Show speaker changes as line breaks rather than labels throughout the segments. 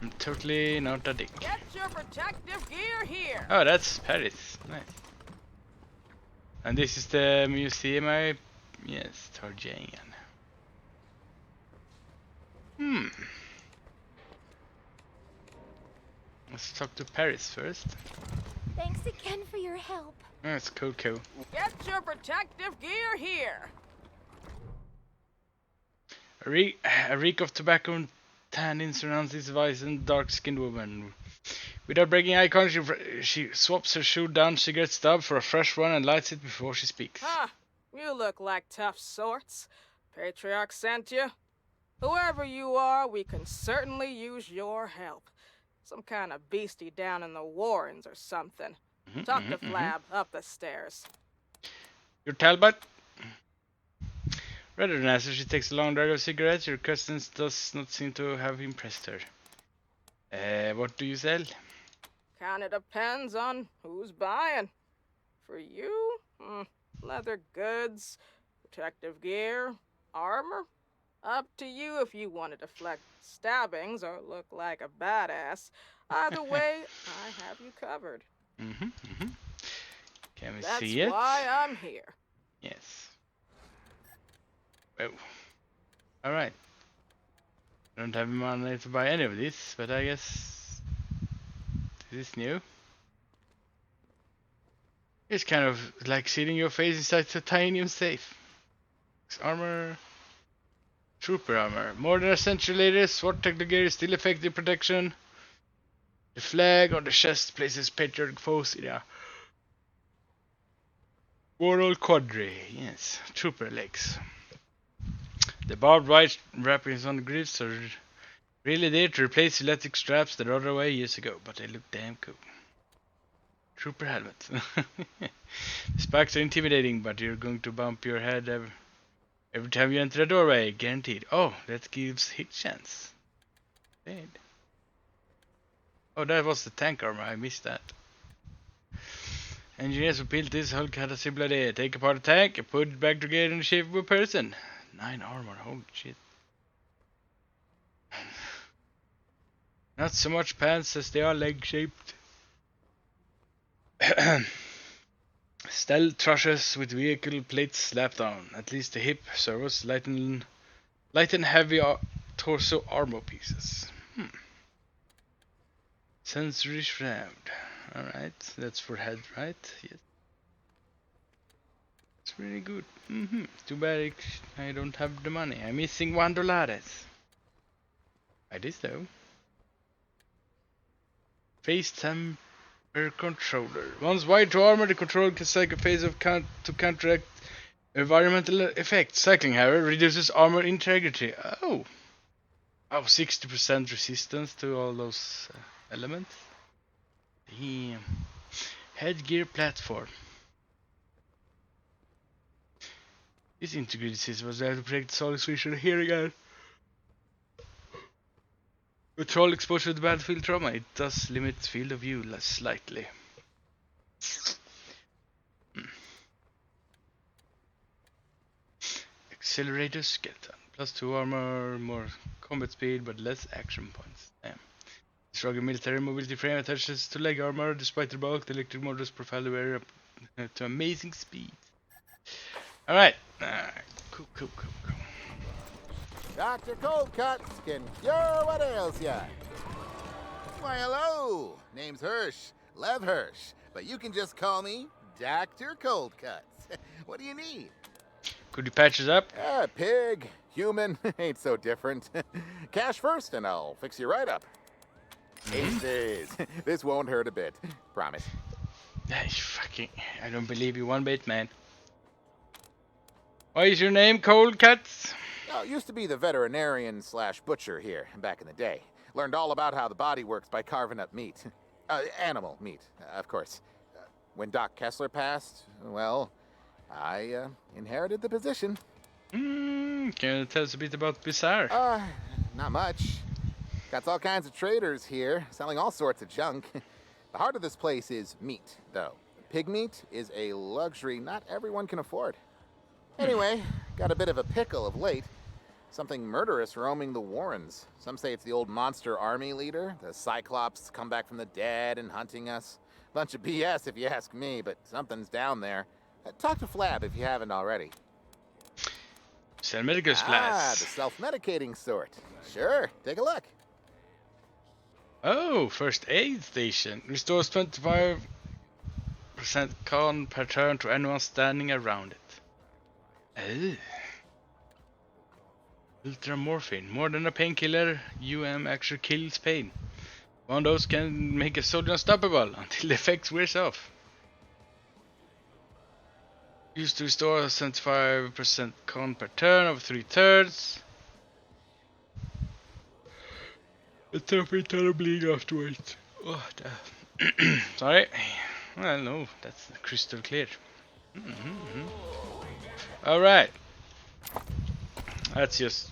I'm totally not a dick.
Get your protective gear here.
Oh, that's Paris. Nice. And this is the museum Yes, Tarjan. Let's talk to Paris first.
Thanks again for your help.
That's cool.
Get your protective gear here.
A reek of tobacco and tannin surrounds this wizened, dark-skinned woman. Without breaking eye contact, she swaps her chewed down cigarette stub for a fresh one and lights it before she speaks.
Huh, you look like tough sorts. Patriarch sent you. Whoever you are, we can certainly use your help. Some kind of beastie down in the Warrens or something. Talk to Flab up the stairs.
Your Talbot? Rather than answer, she takes a long drag of cigarettes. Your cousins does not seem to have impressed her. What do you sell?
Kinda depends on who's buying. For you, leather goods, protective gear, armor. Up to you if you want to deflect stabbings or look like a badass. Either way, I have you covered.
Can we
That's
see it?
That's why I'm here.
Yes. Oh. Alright. I don't have money to buy any of this, but I guess this is new. It's kind of like seeing your face inside a titanium safe. Armor. Trooper armor. More than a century later, SWAT technical gear is still effective protection. The flag on the chest places patriotic foes in a Moral quadri, yes. Trooper legs. The barbed white wrappings on the grips are really there to replace the electric straps that rotted away years ago, but they look damn cool. Trooper helmet. The spikes are intimidating, but you're going to bump your head every time you enter a doorway, guaranteed. Oh, that gives hit chance. Dead. Oh, that was the tank armor, I missed that. Engineers who built this Hulk had a simple idea. Take apart a tank and put it back together in the shape of a person. 9 armor, holy shit. Not so much pants as they are leg shaped. Stealth trusses with vehicle plates slapped on. At least the hip servos light and heavy torso armor pieces. Sensory shroud. Alright, that's for head, right? Yes. It's really good. Too bad I don't have the money. I'm missing $1. Buy this though. Face temper controller. Once wired to armor, the controller can cycle phase of to counteract environmental effects. Cycling, however, reduces armor integrity. Oh, 60% resistance to all those elements. Damn. Headgear platform. This integrated system was there to protect the solid vision and hearing out. Control exposure to the battlefield trauma. It does limit field of view slightly. Accelerator skeleton. +2 armor, more combat speed, but less action points. Damn. Stronger military mobility frame attaches to leg armor. Despite the bulk, the electric motors propel the wearer up to amazing speed. Alright. Cool.
Dr. Coldcuts can cure what ails ya. Why, hello. Name's Hirsch. Lev Hirsch. But you can just call me Dr. Coldcuts. What do you need?
Could you patch us up?
Pig, human, ain't so different. Cash first and I'll fix you right up. Aces. This won't hurt a bit. Promise.
I don't believe you one bit, man. What is your name, Cold Cuts?
Oh, used to be the veterinarian / butcher here back in the day. Learned all about how the body works by carving up meat. Animal meat, of course. When Doc Kessler passed, well, I inherited the position.
Can you tell us a bit about Bizarre?
Not much. Got all kinds of traders here, selling all sorts of junk. The heart of this place is meat, though. Pig meat is a luxury not everyone can afford. Anyway, got a bit of a pickle of late. Something murderous roaming the Warrens. Some say it's the old monster army leader. The Cyclops come back from the dead and hunting us. Bunch of BS if you ask me, but something's down there. Talk to Flab if you haven't already.
Sell medical supplies.
The self-medicating sort. Sure, take a look.
Oh, first aid station. Restores 25% con per turn to anyone standing around it. Oh. Ultramorphine. More than a painkiller, UM actually kills pain. One dose can make a soldier unstoppable until the effects wears off. Used to restore 75% con per turn of 3 turns. A therapy turn of bleeding afterwards. Oh, sorry. Well, no, that's crystal clear. Alright. Let's just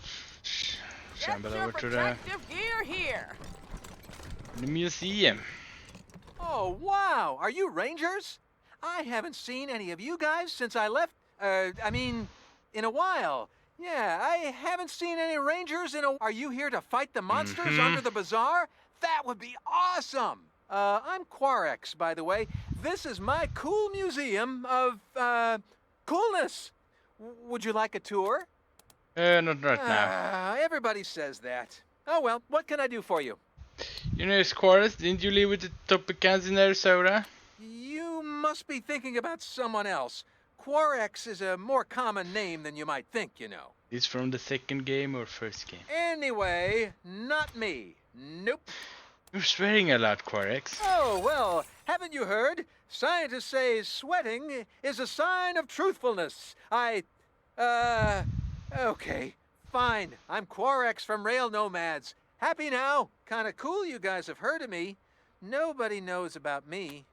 shamble over to
protective gear here.
the museum.
Oh, wow! Are you Rangers? I haven't seen any of you guys since I left, in a while. Yeah, I haven't seen any Rangers in a... Are you here to fight the monsters under the bazaar? That would be awesome! I'm Quarex, by the way. This is my cool museum of, coolness. Would you like a tour?
Not right now.
Everybody says that. Oh well, what can I do for you?
You know, Squares, didn't you live with the Topicans in Arizona?
You must be thinking about someone else. Quarex is a more common name than you might think, you know.
It's from the second game or first game?
Anyway, not me. Nope.
You're swearing a lot, Quarex.
Oh, well, haven't you heard? Scientists say sweating is a sign of truthfulness. Okay, fine. I'm Quarex from Rail Nomads. Happy now? Kinda cool you guys have heard of me. Nobody knows about me.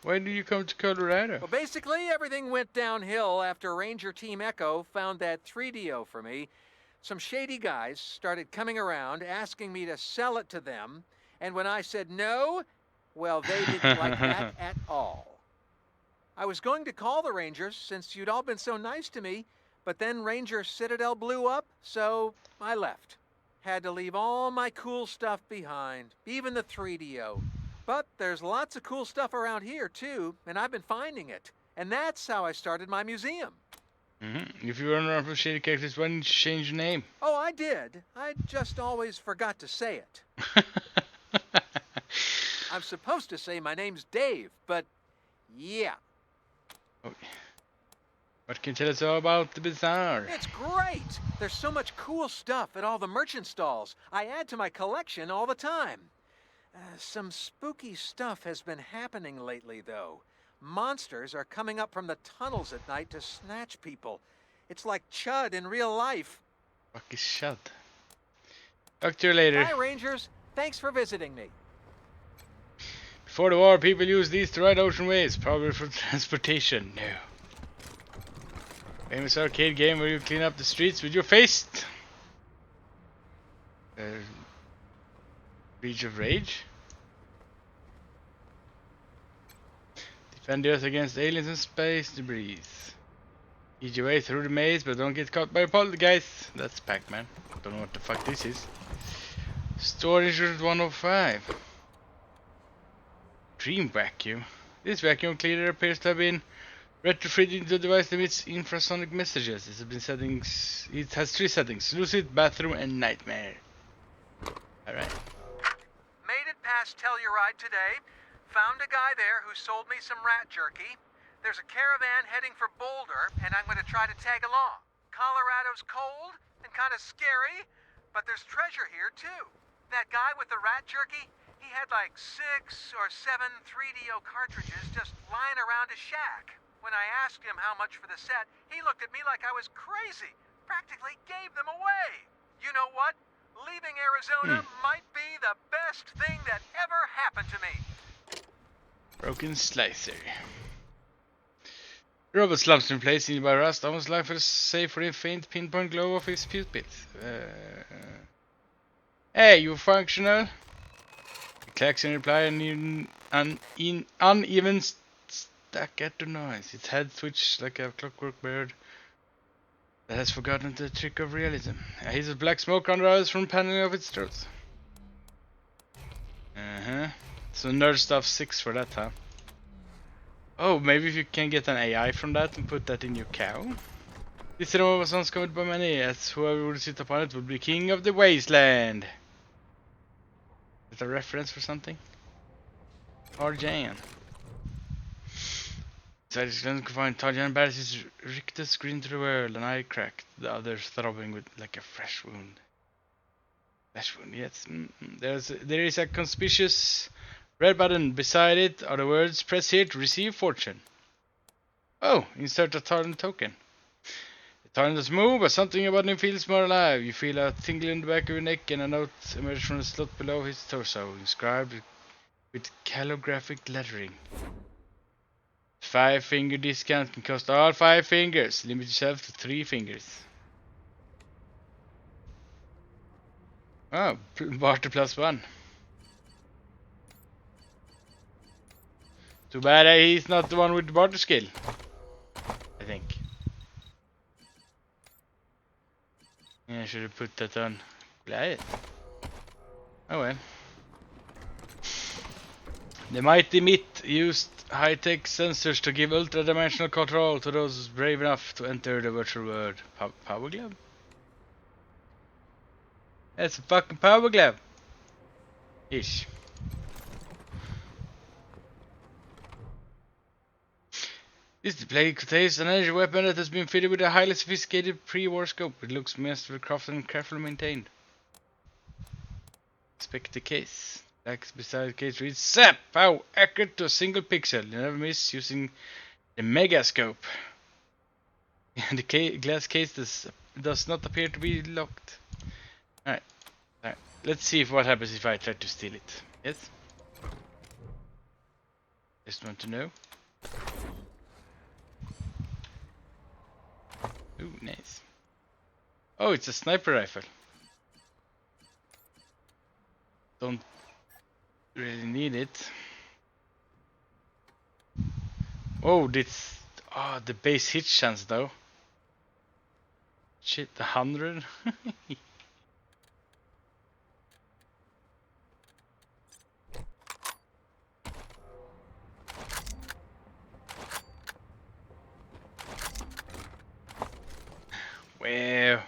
Why did you come to Colorado?
Well, basically, everything went downhill after Ranger Team Echo found that 3DO for me. Some shady guys started coming around asking me to sell it to them, and when I said no, well, they didn't like that at all. I was going to call the Rangers since you'd all been so nice to me, but then Ranger Citadel blew up, so I left. Had to leave all my cool stuff behind, even the 3DO. But there's lots of cool stuff around here, too, and I've been finding it. And that's how I started my museum.
If you run around for shady characters, why didn't you change your name?
Oh, I did. I just always forgot to say it. I'm supposed to say my name's Dave, but yeah.
Okay. What can you tell us all about the bazaar?
It's great! There's so much cool stuff at all the merchant stalls. I add to my collection all the time. Some spooky stuff has been happening lately, though. Monsters are coming up from the tunnels at night to snatch people. It's like Chud in real life.
Fuck is Chud. Talk to you later.
Bye, Rangers. Thanks for visiting me.
Before the war, people used these to ride ocean waves, probably for transportation. No. Famous arcade game where you clean up the streets with your fist. Breach of Rage. Defend the Earth against aliens and space debris. Eat your way through the maze, but don't get caught by a poltergeist. That's Pac-Man. Don't know what the fuck this is. Store Insurance 105. Dream Vacuum. This vacuum cleaner appears to have been retrofitted into a device that emits infrasonic messages. It has 3 settings: Lucid, Bathroom, and Nightmare. Alright.
Made it past Telluride today. Found a guy there who sold me some rat jerky. There's a caravan heading for Boulder, and I'm going to try to tag along. Colorado's cold and kind of scary, but there's treasure here, too. That guy with the rat jerky, he had like 6 or 7 3DO cartridges just lying around his shack. When I asked him how much for the set, he looked at me like I was crazy. Practically gave them away. You know what? Leaving Arizona might be the best thing that ever happened to me.
Broken Slicer. Robot slumps in place in by rust, almost like for the safe for a faint pinpoint glow of his pupils. Hey, you functional? He clacks in reply, and in uneven staccato noise. Its head twitches like a clockwork bird. that has forgotten the trick of realism. He sees black smoke under eyes from paneling of its throat. So nerd stuff 6 for that, huh? Oh, maybe if you can get an AI from that and put that in your cow? This cinema was once covered by many, as whoever would sit upon it would be king of the Wasteland. Is that a reference for something? Tarjan. Inside his lens could find Tarjan bears his rictus grin to the world, an eye cracked, the other throbbing with like a fresh wound. Flesh wound, yes. There is a conspicuous red button. Beside it are the words, press here to receive fortune. Oh, insert a Tarjan token. The Tarjan does move, but something about him feels more alive. You feel a tingle in the back of your neck and a note emerges from the slot below his torso, inscribed with calligraphic lettering. 5-finger discount can cost all 5 fingers. Limit yourself to 3 fingers. Oh, barter +1. Too bad he's not the one with the barter skill, I think. Yeah, I should have put that on Goliath. Oh well. The mighty Myth used high-tech sensors to give ultra-dimensional control to those brave enough to enter the virtual world. Power glove? That's a fucking power glove. Ish. This display contains an energy weapon that has been fitted with a highly sophisticated pre-war scope. It looks masterfully crafted and carefully maintained. Inspect the case. Like beside the case reads SAP! How accurate to a single pixel. You never miss using the megascope. The glass case does not appear to be locked. Alright. Let's see what happens if I try to steal it. Yes? Just want to know. Ooh, nice. Oh, it's a sniper rifle. Don't really need it. Oh, this. Oh, the base hit chance though. Shit, 100. Wow.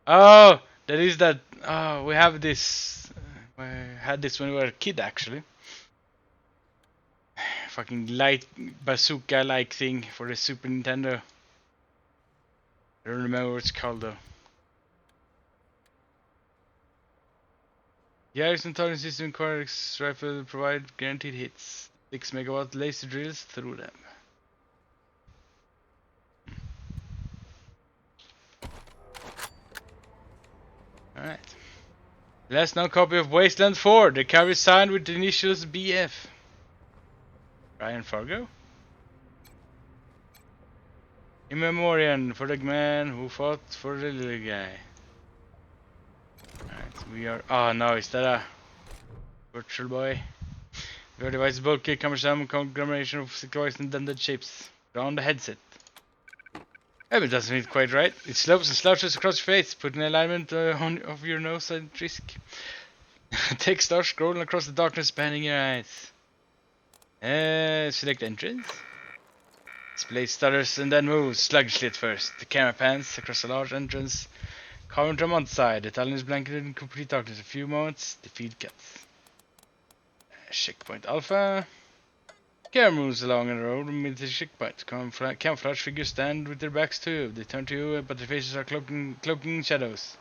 Oh, that is that. Oh, we have this. We had this when we were a kid, actually. Fucking light bazooka like thing for the Super Nintendo. I don't remember what it's called though. The Ericsson Target System Cortex rifle provide guaranteed hits. 6 megawatt laser drills through them. Alright. Last known copy of Wasteland 4. The cover is signed with the initials BF. Brian Fargo? In memoriam for the man who fought for the little guy. Alright, we are. Oh no, is that a virtual boy? Your device is bulky, cumbersome conglomeration of sequoias and dented shapes. Around the headset. It doesn't fit quite right. It slopes and slouches across your face, putting alignment of your nose at risk. Text starts scrolling across the darkness, spanning your eyes. Select entrance. Display stutters and then moves sluggishly at first. The camera pans across a large entrance, carving to one side. The tunnel is blanketed in complete darkness. A few moments, the feed cuts. Checkpoint Alpha. Camera moves along the road with the checkpoint. Camouflage figures stand with their backs to you. They turn to you, but their faces are cloaking in shadows.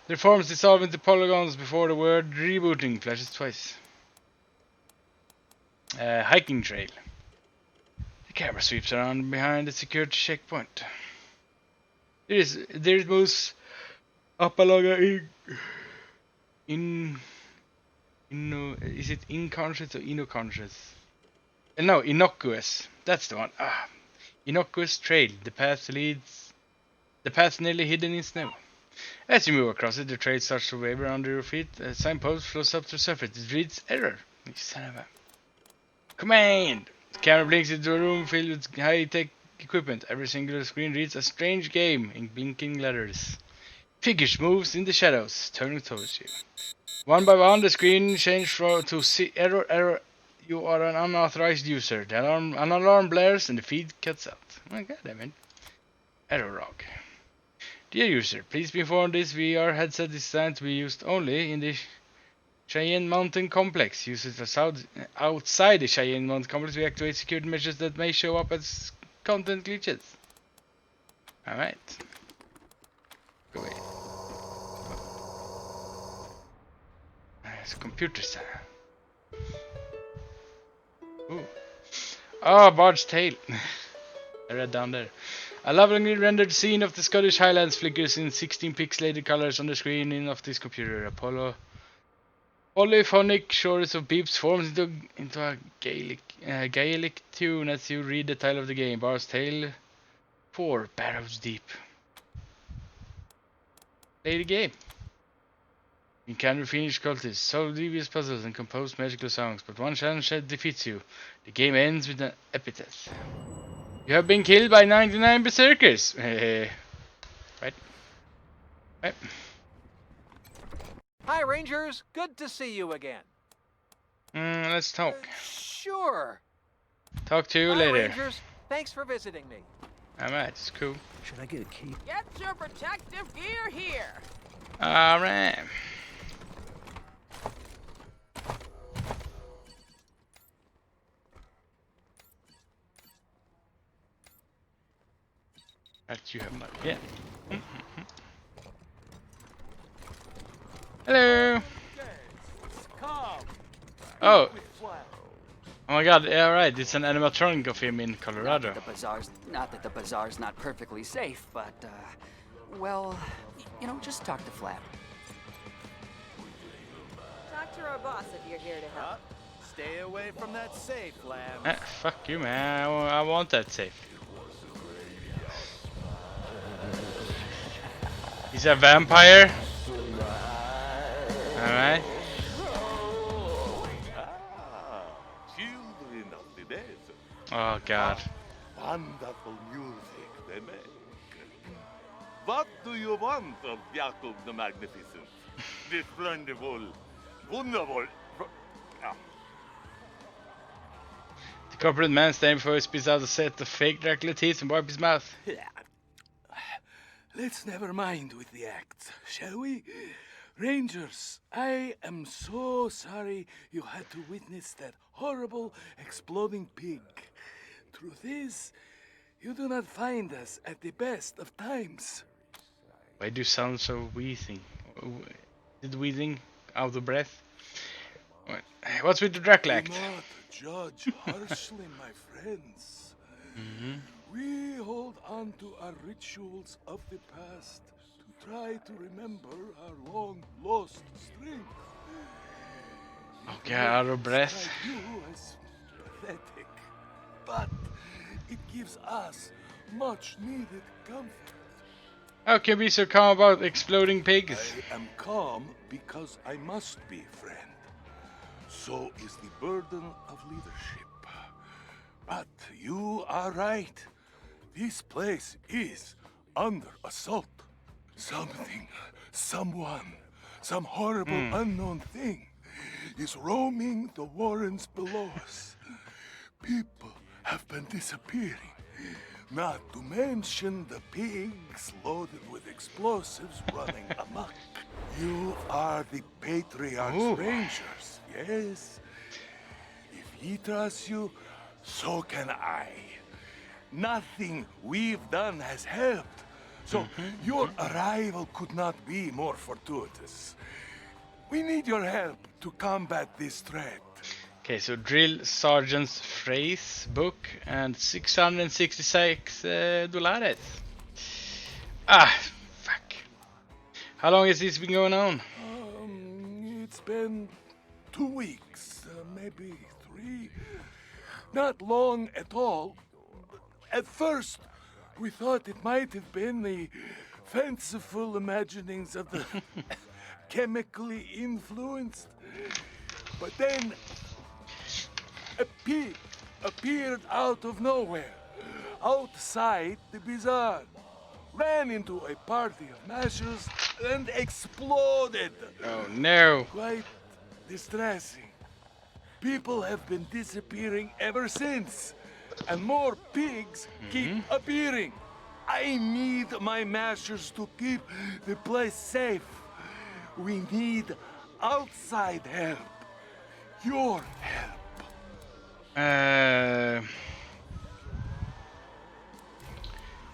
Their forms dissolve into polygons before the word rebooting flashes twice. Hiking trail. The camera sweeps around behind the security checkpoint. There moves up along a is it inconscious or inoconscious? No, innocuous. That's the one. Innocuous trail. The path nearly hidden in snow. As you move across it, the trail starts to waver under your feet. A signpost floats up to the surface. It reads error. You son of a... Command! The camera blinks into a room filled with high-tech equipment. Every single screen reads a strange game in blinking letters. Figures moves in the shadows, turning towards you. One by one, the screen changes to error, error. You are an unauthorized user. An alarm blares and the feed cuts out. Oh god damn it. Error log. Dear user, please be informed this VR headset is designed to be used only in the Cheyenne Mountain Complex. Use it outside the Cheyenne Mountain Complex to activate security measures that may show up as content glitches. Alright. Go away. It's computer science. Ooh. Oh, Bards Tale. I read down there. A lovingly rendered scene of the Scottish Highlands flickers in 16 pixelated colors on the screen of this computer. Polyphonic chorus of beeps forms into a Gaelic tune as you read the title of the game. Bards Tale 4 Barrows Deep. Play the game. You can finish cultists, solve devious puzzles, and compose magical songs, but one challenge defeats you. The game ends with an epitaph. You have been killed by 99 berserkers. Right. Right.
Hi, Rangers. Good to see you again.
Let's talk.
Sure.
Talk to you
Hi,
later.
Rangers. Thanks for visiting me.
Alright, it's cool.
Should I get a key?
Get your protective gear here.
Alright. That you have not yet. Hello. Oh. Oh my god, yeah right, it's an animatronic of him in Colorado.
Not that the bazaar's not perfectly safe, but, well, you know, just talk to Flap.
Talk to our boss if you're here to help.
Stay away from that safe, Lamb.
Fuck you, man. I want that safe. He's a vampire. Alright.
Children of the desert.
Oh god.
Wonderful music they make. What do you want of Jacob the Magnificent? The splendid, wonderful.
The corporate man standing before spits out a set of fake Dracula teeth and wipes his mouth.
Let's never mind with the acts, shall we? Rangers, I am so sorry you had to witness that horrible exploding pig. Truth is, you do not find us at the best of times.
Why do you sound so wheezing? Did wheezing out of breath? What's with the Dracula act?
Do not judge harshly, my friends. We hold on to our rituals of the past to try to remember our long-lost strength.
Okay, out of breath.
You as pathetic, but it gives us much-needed comfort.
How can you be so calm about exploding pigs?
I am calm because I must be, friend. So is the burden of leadership. But you are right. This place is under assault. Something, someone, some horrible unknown thing is roaming the warrens below us. People have been disappearing. Not to mention the pigs loaded with explosives running amok. You are the Patriarch's Rangers, yes? If he trusts you, so can I. Nothing we've done has helped. So your arrival could not be more fortuitous. We need your help to combat this threat.
Okay, so Drill Sergeant's phrase book and $666 dollars. Ah, fuck. How long has this been going on?
It's been 2 weeks, maybe 3. Not long at all. At first, we thought it might have been the fanciful imaginings of the chemically influenced. But then a pig appeared out of nowhere. outside the bazaar, ran into a party of mashers, and exploded.
Oh no.
Quite distressing. People have been disappearing ever since, and more pigs keep appearing. I need my mashers to keep the place safe. We need outside help. Your help.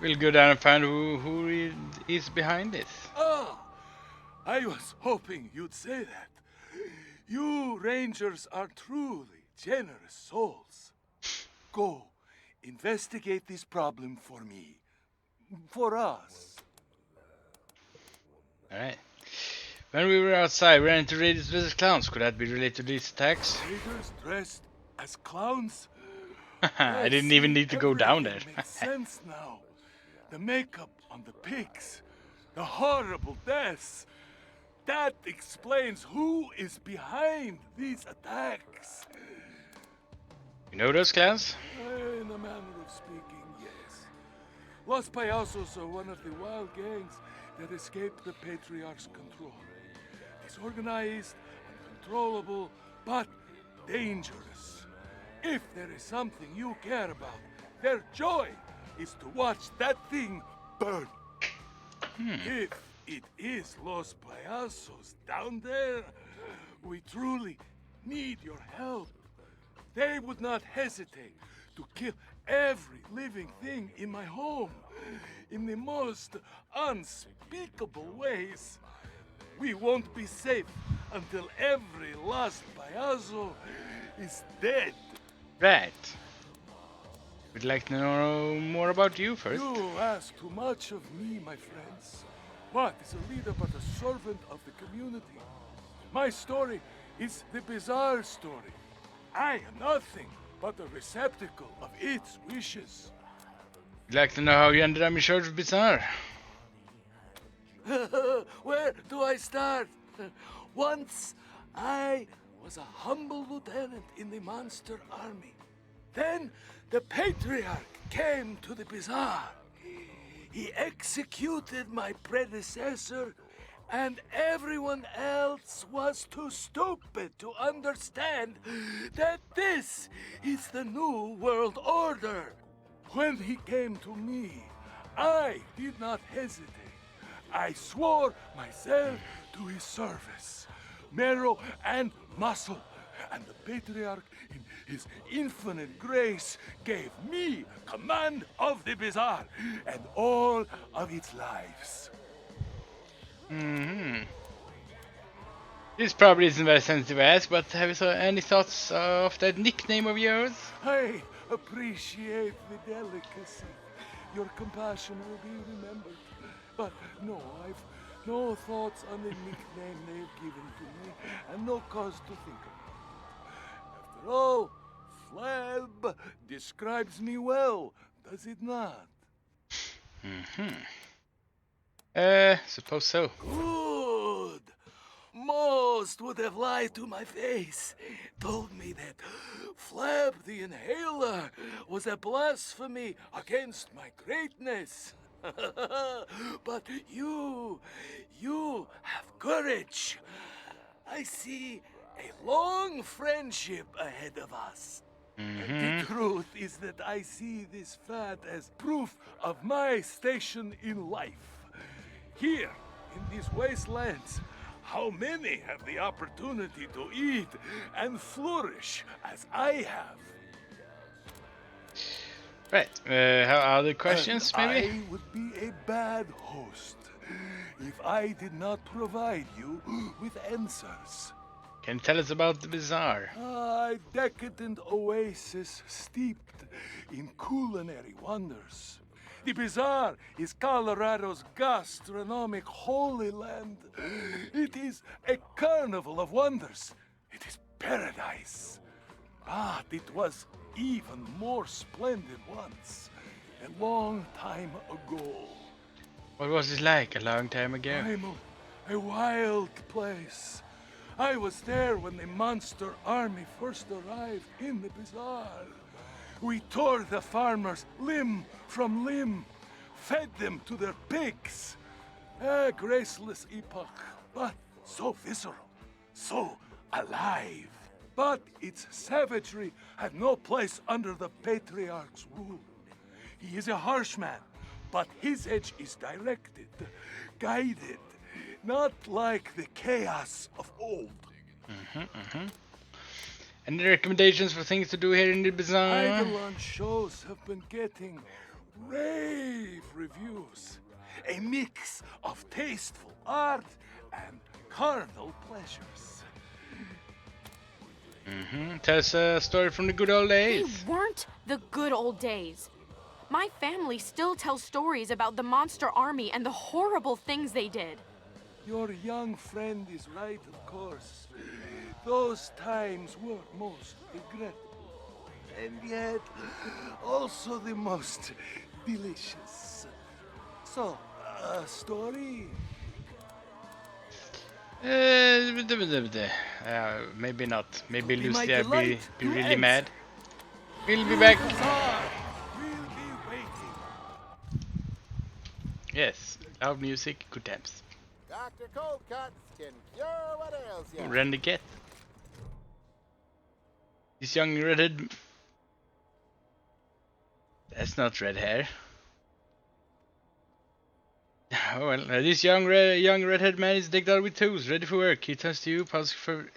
We'll go down and find who is behind this.
Ah, I was hoping you'd say that. You rangers are truly generous souls. Go, investigate this problem for me. For us.
Alright. When we were outside, we ran into raiders with clowns. Could that be related to these attacks?
Raiders dressed as clowns?
I didn't even need to go down there.
Everything makes sense now. The makeup on the pigs, the horrible deaths. That explains who is behind these attacks.
You know those clowns?
In a manner of speaking, yes. Los Piazzos are one of the wild gangs that escaped the Patriarch's control. Disorganized, uncontrollable, but dangerous. If there is something you care about, their joy is to watch that thing burn. If it is Los Piazzos down there, we truly need your help. They would not hesitate to kill every living thing in my home in the most unspeakable ways. We won't be safe until every last Piazzo is dead.
Right. We'd like to know more about you first.
You ask too much of me, my friends. What is a leader but a servant of the community? My story is the bizarre story. I am nothing but a receptacle of its wishes.
We'd like to know how you ended up in charge of Bizarre.
Where do I start? Once I was a humble lieutenant in the monster army. Then the Patriarch came to the bazaar. He executed my predecessor, and everyone else was too stupid to understand that this is the new world order. When he came to me, I did not hesitate. I swore myself to his service, marrow and muscle, and the Patriarch, in his infinite grace, gave me command of the bazaar and all of its lives.
This probably isn't very sensitive to ask, but have you any thoughts of that nickname of yours?
I appreciate the delicacy. Your compassion will be remembered. But no, I've no thoughts on the nickname they've given to me, and no cause to think about it. After all, Flab describes me well, does it not?
Suppose so.
Good. Most would have lied to my face, told me that Flab the Inhaler was a blasphemy against my greatness. But you have courage. I see a long friendship ahead of us. The truth is that I see this fat as proof of my station in life. Here, in these wastelands, how many have the opportunity to eat and flourish as I have?
Right. How other questions,
And
maybe?
I would be a bad host if I did not provide you with answers.
Can you tell us about the Bizarre?
A decadent oasis steeped in culinary wonders. The bazaar is Colorado's gastronomic holy land. It is a carnival of wonders. It is paradise. But it was even more splendid once, a long time ago.
What was it like a long time ago?
Primal, a wild place. I was there when the monster army first arrived in the bazaar. We tore the farmers limb from limb, fed them to their pigs. A graceless epoch, but so visceral, so alive. But its savagery had no place under the patriarch's rule. He is a harsh man, but his edge is directed, guided, not like the chaos of old.
Any recommendations for things to do here in the bazaar?
Eidolon shows have been getting rave reviews. A mix of tasteful art and carnal pleasures.
Tell us a story from the good old
They
days.
weren't the good old days. My family still tells stories about the monster army and the horrible things they did.
Your young friend is right, of course. Those times were most regrettable. And yet, also the most delicious. So, a story?
Maybe not. Maybe
Be my
Lucia be
delight to
really
answer.
mad. We'll be back.
Bazaar will be waiting.
Yes, loud music, good times.
Dr. Cold Cuts can cure what ails you.
Randy Cat. This young redhead. That's not red hair. Oh well, this young redhead man is decked out with tools, ready for work. He turns to you,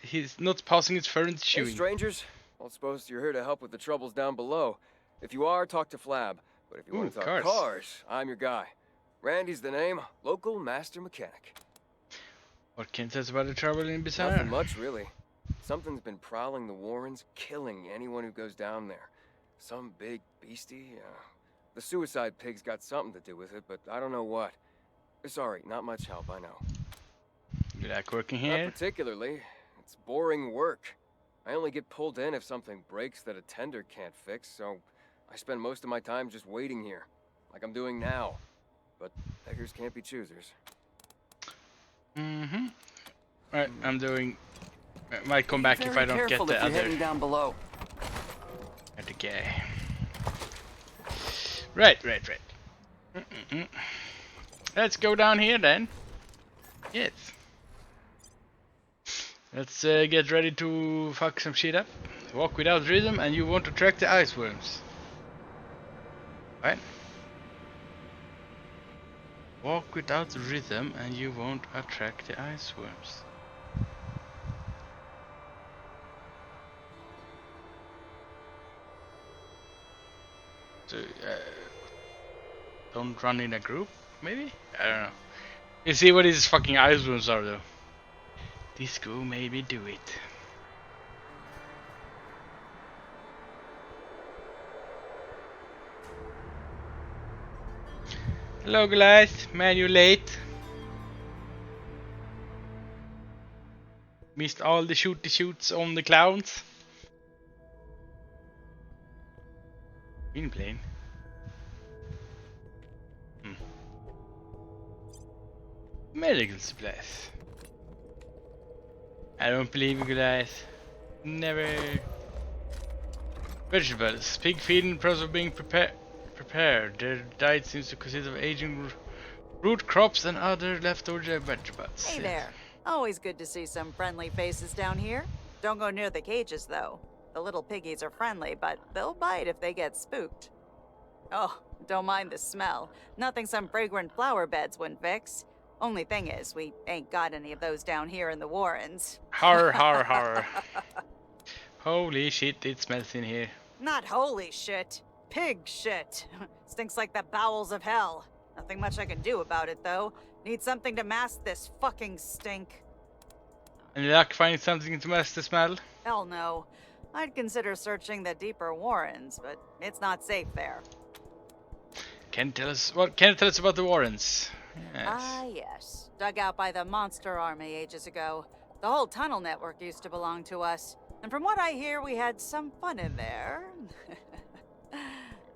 he's not passing his fur into
Hey,
chewing.
strangers. I don't suppose you're here to help with the troubles down below. If you are, talk to Flab. But if you want to talk cars, I'm your guy. Randy's the name, local master mechanic.
What can you tell us about the trouble in Bizarre?
Nothing much, really. Something's been prowling the Warrens, killing anyone who goes down there. Some big beastie. The suicide pig's got something to do with it, but I don't know what. Sorry, not much help, I know.
You like working
Not
here?
particularly. It's boring work. I only get pulled in if something breaks that a tender can't fix, so I spend most of my time just waiting here, like I'm doing now. But beggars can't be choosers.
Alright, I'm doing... might come back if I don't get the
if you're heading
other
down below.
guy. Right. Let's go down here then. Yes. Let's get ready to fuck some shit up. Walk without rhythm and you won't attract the ice worms. Right? Walk without rhythm and you won't attract the ice worms. So, don't run in a group, maybe? I don't know. You see what these fucking ice worms are though. Disco made me do it. Hello guys, man you late. Missed all the shoots on the clowns. Been playing. Medical supplies. I don't believe you guys. Never. Vegetables. Pig feeding process of being prepared. Their diet seems to consist of aging root crops and other leftover vegetables.
Hey there. Always good to see some friendly faces down here. Don't go near the cages, though. The little piggies are friendly, but they'll bite if they get spooked. Oh, don't mind the smell. Nothing some fragrant flower beds wouldn't fix. Only thing is, we ain't got any of those down here in the Warrens.
Har har har. Holy shit, it smells in here.
Not holy shit. Pig shit. Stinks like the bowels of hell. Nothing much I can do about it, though. Need something to mask this fucking stink.
Any luck finding something to mask the smell?
Hell no. I'd consider searching the deeper Warrens, but it's not safe there.
Can you tell us about the Warrens? Yes.
Ah, yes. Dug out by the monster army ages ago. The whole tunnel network used to belong to us. And from what I hear, we had some fun in there.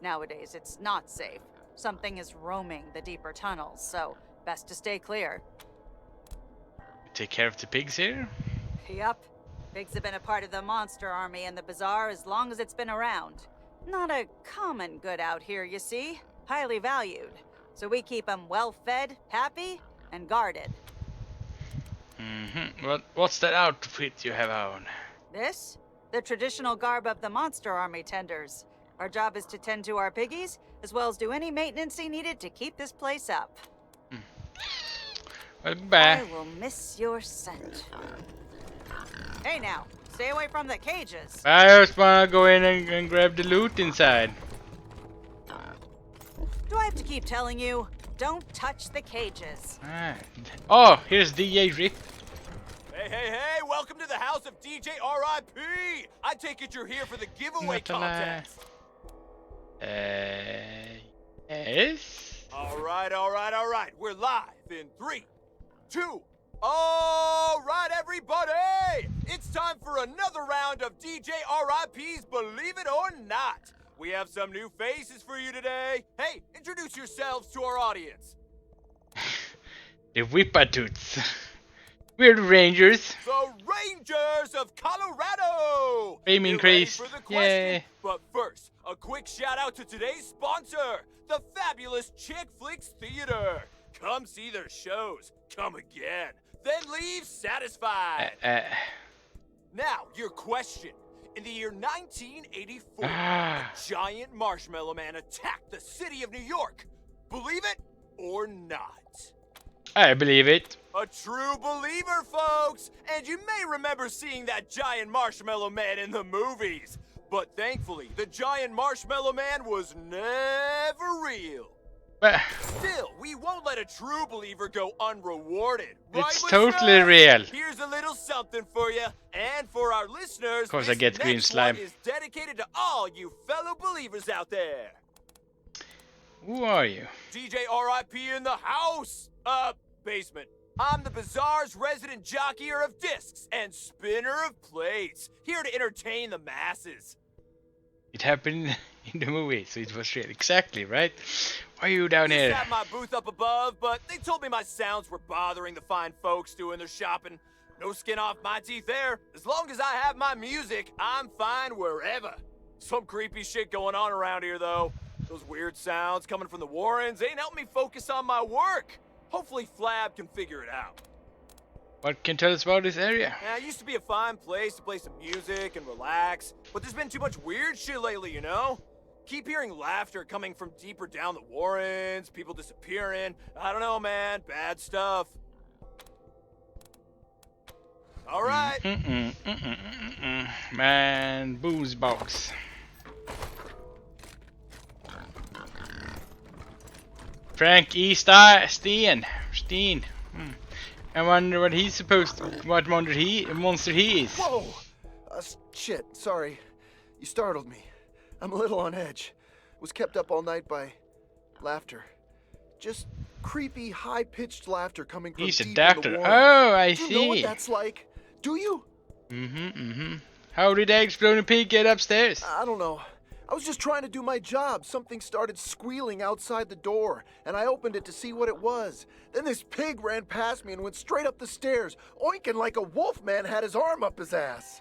Nowadays, it's not safe. Something is roaming the deeper tunnels, so best to stay clear.
Take care of the pigs here?
Yup. Pigs have been a part of the monster army and the bazaar as long as it's been around. Not a common good out here, you see. Highly valued. So we keep them well fed, happy, and guarded.
What's that outfit you have on?
This? The traditional garb of the Monster Army tenders. Our job is to tend to our piggies, as well as do any maintenance needed to keep this place up.
Well, goodbye.
I will miss your scent. Hey now, stay away from the cages.
I just wanna go in and grab the loot inside.
Do I have to keep telling you? Don't touch the cages.
Oh, here's DJ Rick.
Hey, welcome to the house of DJ RIP! I take it you're here for the giveaway contest.
Yes?
Alright. We're live in 3, 2, alright everybody! It's time for another round of DJ RIP's Believe It or Not. We have some new faces for you today. Hey, introduce yourselves to our audience.
The Whippatoots. We're the Rangers.
The Rangers of Colorado!
Fame increased.
Ready for the question?
Yay.
But first, a quick shout out to today's sponsor, the fabulous Chick Flicks Theater. Come see their shows, come again, then leave satisfied. Now, your question. In the year 1984, a giant marshmallow man attacked the city of New York. Believe it or not?
I believe it.
A true believer, folks! And you may remember seeing that giant marshmallow man in the movies. But thankfully, the giant marshmallow man was never real. Still, we won't let a true believer go unrewarded.
It's
right,
totally
listeners?
real.
Here's a little something for you. And for our listeners,
Of course I
this
get green
next
slime.
one is dedicated to all you fellow believers out there.
Who are you?
DJ RIP in the house! Basement. I'm the Bazaar's resident jockeyer of discs and spinner of plates, here to entertain the masses.
It happened in the movie, so it was real. Exactly, right? Why are you down
Just
here?
at my booth up above, but they told me my sounds were bothering the fine folks doing their shopping. No skin off my teeth there. As long as I have my music, I'm fine wherever. Some creepy shit going on around here, though. Those weird sounds coming from the Warrens ain't helping me focus on my work. Hopefully Flab can figure it out.
What can you tell us about this area?
Yeah, it used to be a fine place to play some music and relax, but there's been too much weird shit lately, you know? Keep hearing laughter coming from deeper down the Warrens, people disappearing. I don't know, man. Bad stuff. All right.
Man, booze box. Frank E. Steen. I wonder what he's supposed to, what monster he is.
Whoa! Shit, sorry. You startled me. I'm a little on edge. Was kept up all night by laughter. Just creepy, high-pitched laughter coming from
He's a
deep
doctor.
in the Warrens.
Oh, I
Do you know what
see.
that's like? Do you?
How did the exploding pig get upstairs?
I don't know. I was just trying to do my job. Something started squealing outside the door, and I opened it to see what it was. Then this pig ran past me and went straight up the stairs, oinking like a wolf man had his arm up his ass.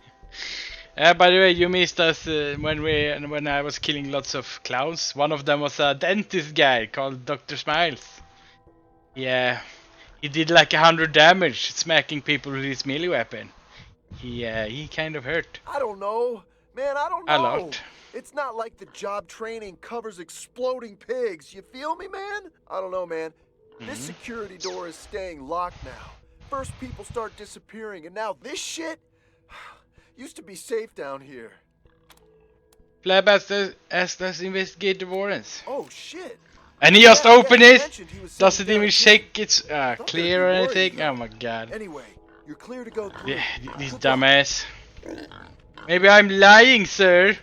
By the way, you missed us when I was killing lots of clowns. One of them was a dentist guy called Dr. Smiles. Yeah, he did like 100 damage, smacking people with his melee weapon. He kind of hurt.
I don't know. Man, I don't know.
A lot.
It's not like the job training covers exploding pigs. You feel me, man? I don't know, man. This security door is staying locked now. First people start disappearing, and now this shit? Used to be safe down here.
Flab asked us to investigate the Warrens.
Oh, shit.
And he just opened
he
it.
mentioned he was
Doesn't
sitting
even
down
check it's
Thought
clear or
they'd be worried,
anything.
though.
Oh my god.
Anyway, you're clear to go through.
Yeah, this dumbass. Maybe I'm lying, sir.